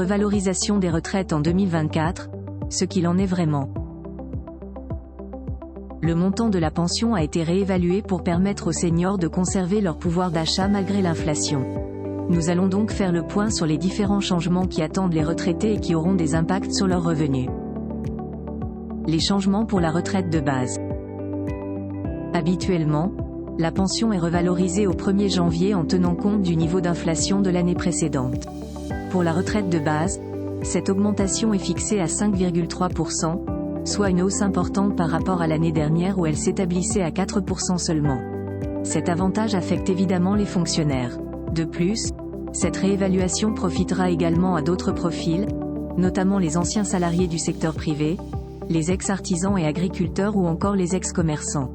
revalorisation des retraites en 2024, ce qu'il en est vraiment. Le montant de la pension a été réévalué pour permettre aux seniors de conserver leur pouvoir d'achat malgré l'inflation. Nous allons donc faire le point sur les différents changements qui attendent les retraités et qui auront des impacts sur leurs revenus. Les changements pour la retraite de base. Habituellement, la pension est revalorisée au 1er janvier en tenant compte du niveau d'inflation de l'année précédente. Pour la retraite de base, cette augmentation est fixée à 5,3%, soit une hausse importante par rapport à l'année dernière où elle s'établissait à 4% seulement. Cet avantage affecte évidemment les fonctionnaires. De plus, cette réévaluation profitera également à d'autres profils, notamment les anciens salariés du secteur privé, les ex-artisans et agriculteurs ou encore les ex-commerçants.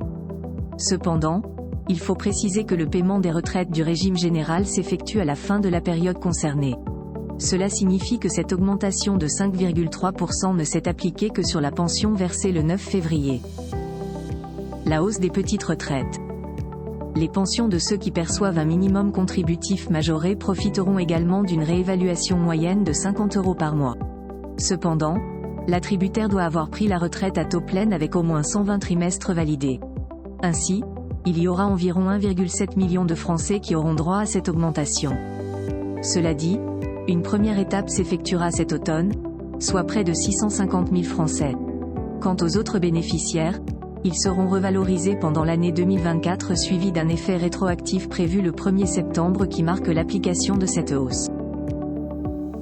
Cependant, il faut préciser que le paiement des retraites du régime général s'effectue à la fin de la période concernée. Cela signifie que cette augmentation de 5,3% ne s'est appliquée que sur la pension versée le 9 février. La hausse des petites retraites. Les pensions de ceux qui perçoivent un minimum contributif majoré profiteront également d'une réévaluation moyenne de 50 € par mois. Cependant, l'attributaire doit avoir pris la retraite à taux plein avec au moins 120 trimestres validés. Ainsi, il y aura environ 1,7 million de Français qui auront droit à cette augmentation. Cela dit, une première étape s'effectuera cet automne, soit près de 650 000 Français. Quant aux autres bénéficiaires, ils seront revalorisés pendant l'année 2024 suivi d'un effet rétroactif prévu le 1er septembre qui marque l'application de cette hausse.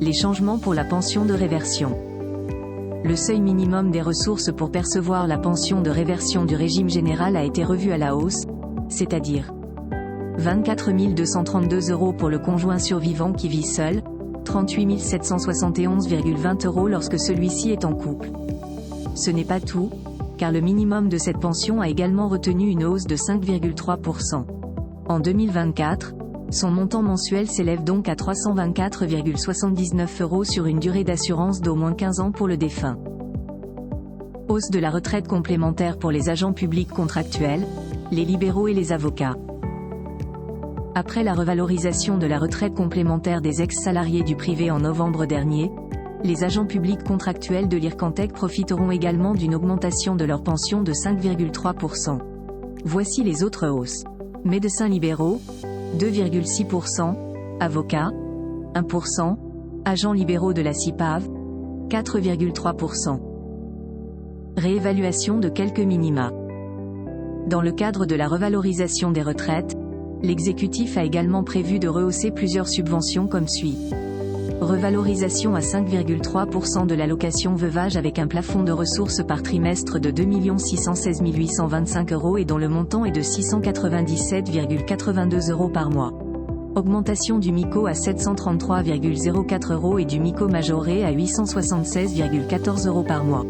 Les changements pour la pension de réversion. Le seuil minimum des ressources pour percevoir la pension de réversion du régime général a été revu à la hausse, c'est-à-dire 24 232 € pour le conjoint survivant qui vit seul, 38 771,20 € lorsque celui-ci est en couple. Ce n'est pas tout, car le minimum de cette pension a également retenu une hausse de 5,3%. En 2024, son montant mensuel s'élève donc à 324,79 € sur une durée d'assurance d'au moins 15 ans pour le défunt. Hausse de la retraite complémentaire pour les agents publics contractuels, les libéraux et les avocats. Après la revalorisation de la retraite complémentaire des ex-salariés du privé en novembre dernier, les agents publics contractuels de l'Ircantec profiteront également d'une augmentation de leur pension de 5,3%. Voici les autres hausses. Médecins libéraux, 2,6%, avocats, 1%, agents libéraux de la CIPAV, 4,3%. Réévaluation de quelques minima. Dans le cadre de la revalorisation des retraites, l'exécutif a également prévu de rehausser plusieurs subventions comme suit. Revalorisation à 5,3% de l'allocation veuvage avec un plafond de ressources par trimestre de 2 616 825 € et dont le montant est de 697,82 € par mois. Augmentation du MICO à 733,04 € et du MICO majoré à 876,14 € par mois.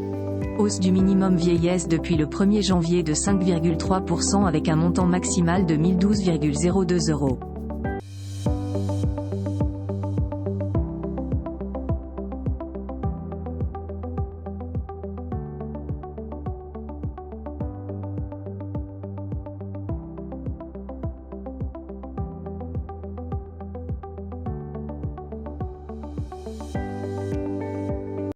Hausse du minimum vieillesse depuis le 1er janvier de 5,3% avec un montant maximal de 1012,02 €.